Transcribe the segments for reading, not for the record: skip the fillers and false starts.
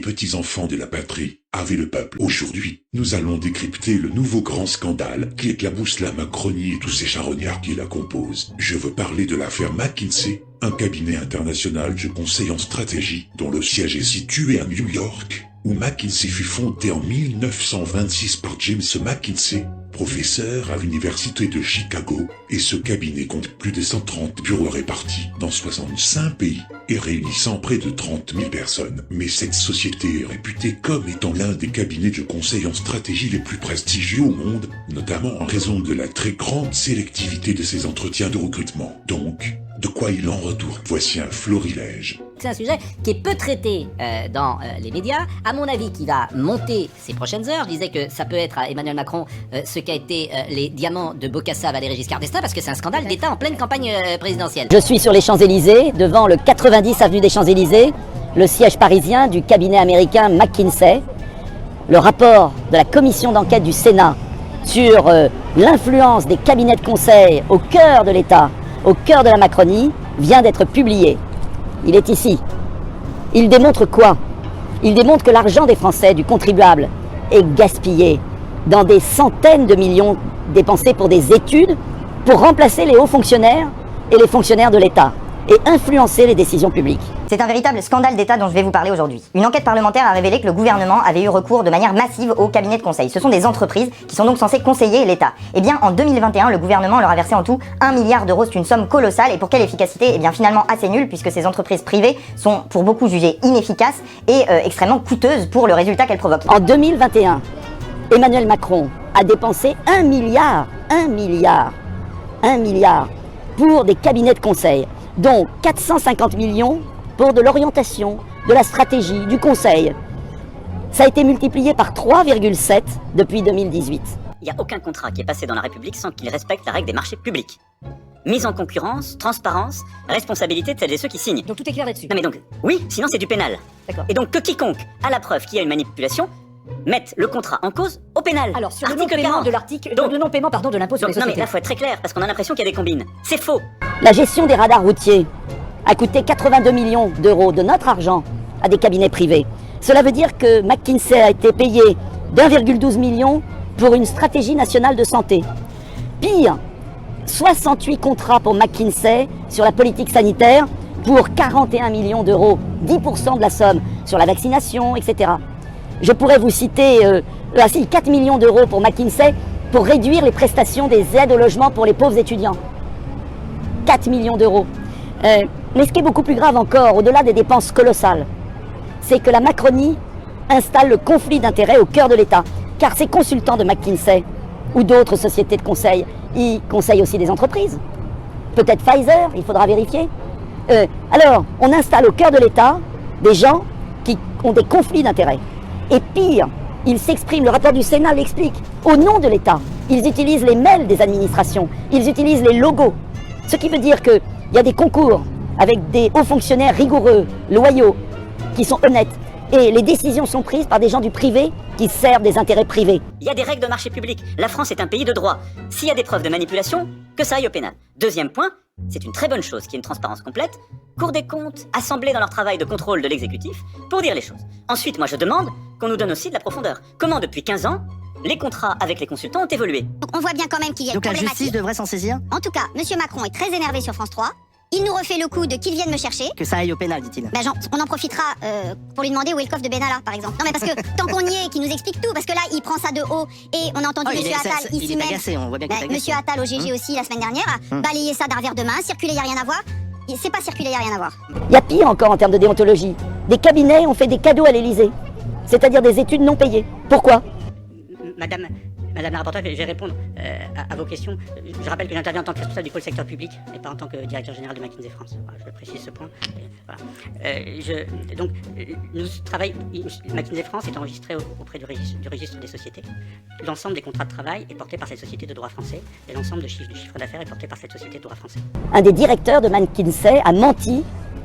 petits-enfants de la patrie, avec le peuple. Aujourd'hui, nous allons décrypter le nouveau grand scandale qui éclabousse la Macronie et tous ces charognards qui la composent. Je veux parler de l'affaire McKinsey, un cabinet international de conseil en stratégie dont le siège est situé à New York, où McKinsey fut fondé en 1926 par James McKinsey, professeur à l'université de Chicago, et ce cabinet compte plus de 130 bureaux répartis dans 65 pays et réunissant près de 30 000 personnes. Mais cette société est réputée comme étant l'un des cabinets de conseil en stratégie les plus prestigieux au monde, notamment en raison de la très grande sélectivité de ses entretiens de recrutement. Donc, de quoi il en retourne? Voici un florilège. C'est un sujet qui est peu traité dans les médias, à mon avis qui va monter ces prochaines heures. Je disais que ça peut être à Emmanuel Macron ce qu'a été les diamants de Bokassa à Valéry Giscard d'Estaing, parce que c'est un scandale d'État en pleine campagne présidentielle. Je suis sur les Champs-Élysées, devant le 90 avenue des Champs-Élysées, le siège parisien du cabinet américain McKinsey. Le rapport de la commission d'enquête du Sénat sur l'influence des cabinets de conseil au cœur de l'État, au cœur de la Macronie, vient d'être publié. Il est ici. Il démontre quoi? Il démontre que l'argent des Français, du contribuable, est gaspillé dans des centaines de millions dépensés pour des études, pour remplacer les hauts fonctionnaires et les fonctionnaires de l'État et influencer les décisions publiques. C'est un véritable scandale d'État dont je vais vous parler aujourd'hui. Une enquête parlementaire a révélé que le gouvernement avait eu recours de manière massive aux cabinets de conseil. Ce sont des entreprises qui sont donc censées conseiller l'État. Eh bien, en 2021, le gouvernement leur a versé en tout 1 milliard d'euros. C'est une somme colossale. Et pour quelle efficacité? Eh bien, finalement assez nulle, puisque ces entreprises privées sont pour beaucoup jugées inefficaces et extrêmement coûteuses pour le résultat qu'elles provoquent. En 2021, Emmanuel Macron a dépensé 1 milliard pour des cabinets de conseil, dont 450 millions pour de l'orientation, de la stratégie, du conseil. Ça a été multiplié par 3,7 depuis 2018. Il n'y a aucun contrat qui est passé dans la République sans qu'il respecte la règle des marchés publics. Mise en concurrence, transparence, responsabilité de celles et ceux qui signent. Donc tout est clair là-dessus. Non mais donc, oui, sinon c'est du pénal. D'accord. Et donc que quiconque a la preuve qu'il y a une manipulation mette le contrat en cause au pénal. Alors sur le Article non-paiement 40. de l'article, donc le non-paiement de l'impôt sur les Non mais sociétés. là faut être très clair parce qu'on a l'impression qu'il y a des combines. C'est faux. La gestion des radars routiers a coûté 82 millions d'euros de notre argent à des cabinets privés. Cela veut dire que McKinsey a été payé d'1,12 million pour une stratégie nationale de santé. Pire, 68 contrats pour McKinsey sur la politique sanitaire pour 41 millions d'euros, 10% de la somme sur la vaccination, etc. Je pourrais vous citer 4 millions d'euros pour McKinsey pour réduire les prestations des aides au logement pour les pauvres étudiants. 4 millions d'euros. Mais ce qui est beaucoup plus grave encore, au-delà des dépenses colossales, c'est que la Macronie installe le conflit d'intérêts au cœur de l'État. Car ces consultants de McKinsey ou d'autres sociétés de conseil, ils conseillent aussi des entreprises. Peut-être Pfizer, il faudra vérifier. Alors, on installe au cœur de l'État des gens qui ont des conflits d'intérêts. Et pire, ils s'expriment, le rapport du Sénat l'explique, au nom de l'État. Ils utilisent les mails des administrations, ils utilisent les logos. Ce qui veut dire qu'il y a des concours avec des hauts fonctionnaires rigoureux, loyaux, qui sont honnêtes. Et les décisions sont prises par des gens du privé qui servent des intérêts privés. Il y a des règles de marché public. La France est un pays de droit. S'il y a des preuves de manipulation, que ça aille au pénal. Deuxième point, c'est une très bonne chose qu'il y ait une transparence complète. Cour des comptes, assemblée dans leur travail de contrôle de l'exécutif, pour dire les choses. Ensuite, moi je demande qu'on nous donne aussi de la profondeur. Comment depuis 15 ans, les contrats avec les consultants ont évolué? Donc on voit bien quand même qu'il y a une Donc la problématique. justice devrait s'en saisir? En tout cas, Monsieur Macron est très énervé sur France 3. Il nous refait le coup de qu'ils viennent me chercher. Que ça aille au pénal, dit-il. Ben on en profitera pour lui demander où est le coffre de Benalla, par exemple. Non mais parce que tant qu'on y est, qu'il nous explique tout, parce que là il prend ça de haut et on a entendu Oh, Monsieur Attal il ici est même. agacé, on voit bien qu'il est agacé. Monsieur Attal au GG aussi la semaine dernière a balayé ça d'un revers de main, circulé, y a rien à voir. C'est pas circulé, y a rien à voir. Il y a pire encore en termes de déontologie. Des cabinets ont fait des cadeaux à l'Élysée, c'est-à-dire des études non payées. Pourquoi? Madame la rapporteure, je vais répondre à vos questions. Je rappelle que j'interviens en tant que responsable du pôle secteur public et pas en tant que directeur général de McKinsey France. Voilà, je précise ce point. Voilà. Nous travaillons. McKinsey France est enregistré auprès du registre des sociétés. L'ensemble des contrats de travail est porté par cette société de droit français et l'ensemble du chiffre d'affaires est porté par cette société de droit français. Un des directeurs de McKinsey a menti,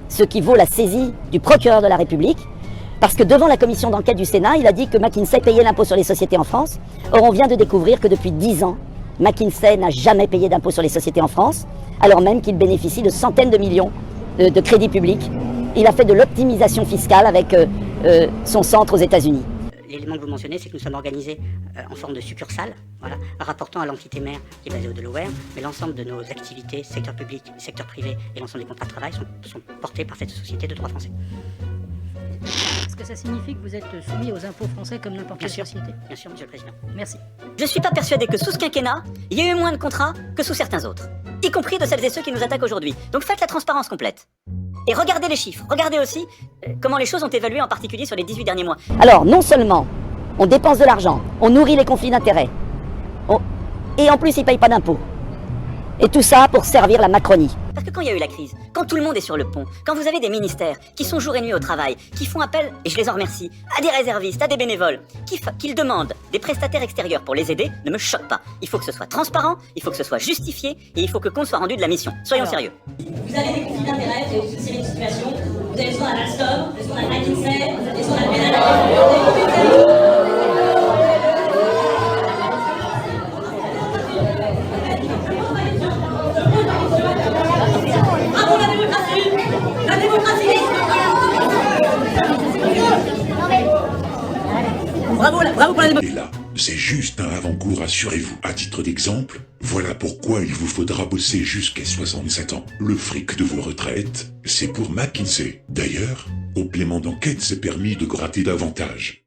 ce qui vaut la saisie du procureur de la République. Parce que devant la commission d'enquête du Sénat, il a dit que McKinsey payait l'impôt sur les sociétés en France. Or, on vient de découvrir que depuis 10 ans, McKinsey n'a jamais payé d'impôt sur les sociétés en France, alors même qu'il bénéficie de centaines de millions de crédits publics. Il a fait de l'optimisation fiscale avec son centre aux États-Unis. L'élément que vous mentionnez, c'est que nous sommes organisés en forme de succursale, voilà, rapportant à l'entité mère qui est basée au Delaware, mais l'ensemble de nos activités, secteur public, secteur privé et l'ensemble des contrats de travail sont portés par cette société de droit français. Est-ce que ça signifie que vous êtes soumis aux impôts français comme n'importe quelle société? Bien sûr, Monsieur le Président. Merci. Je suis pas persuadé que sous ce quinquennat, il y ait eu moins de contrats que sous certains autres, y compris de celles et ceux qui nous attaquent aujourd'hui. Donc faites la transparence complète. Et regardez les chiffres, regardez aussi comment les choses ont évolué, en particulier sur les 18 derniers mois. Alors, non seulement on dépense de l'argent, on nourrit les conflits d'intérêts, et en plus ils ne payent pas d'impôts. Et tout ça pour servir la Macronie. Parce que quand il y a eu la crise, quand tout le monde est sur le pont, quand vous avez des ministères qui sont jour et nuit au travail, qui font appel, et je les en remercie, à des réservistes, à des bénévoles, qu'ils demandent des prestataires extérieurs pour les aider, ne me choque pas. Il faut que ce soit transparent, il faut que ce soit justifié, et il faut que compte soit rendu de la mission. Soyons sérieux. Vous avez des conflits d'intérêts, vous avez une série de situations, vous avez besoin d'un Alstom, vous avez besoin d'un McKinsey, vous avez besoin d'un Benalla. Bravo la démocratie! La démocratie! Bravo pour la démocratie! Et là, c'est juste un avant-goût, rassurez-vous. À titre d'exemple, voilà pourquoi il vous faudra bosser jusqu'à 67 ans. Le fric de vos retraites, c'est pour McKinsey. D'ailleurs, complément d'enquête s'est permis de gratter davantage.